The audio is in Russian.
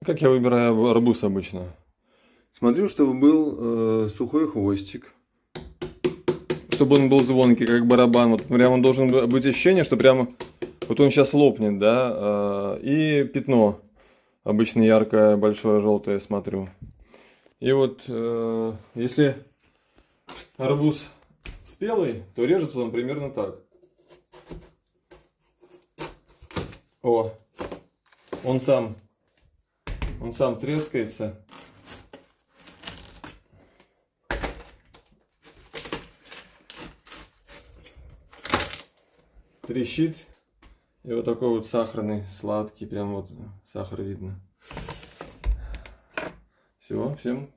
Как я выбираю арбуз обычно? Смотрю, чтобы был сухой хвостик. Чтобы он был звонкий, как барабан. Вот прям он должен быть ощущение, что прямо вот он сейчас лопнет, да. И пятно. Обычно яркое, большое, желтое смотрю. И вот если арбуз спелый, то режется он примерно так. О, он сам трескается. Трещит. И вот такой вот сахарный, сладкий, прям вот сахар видно. Все, всем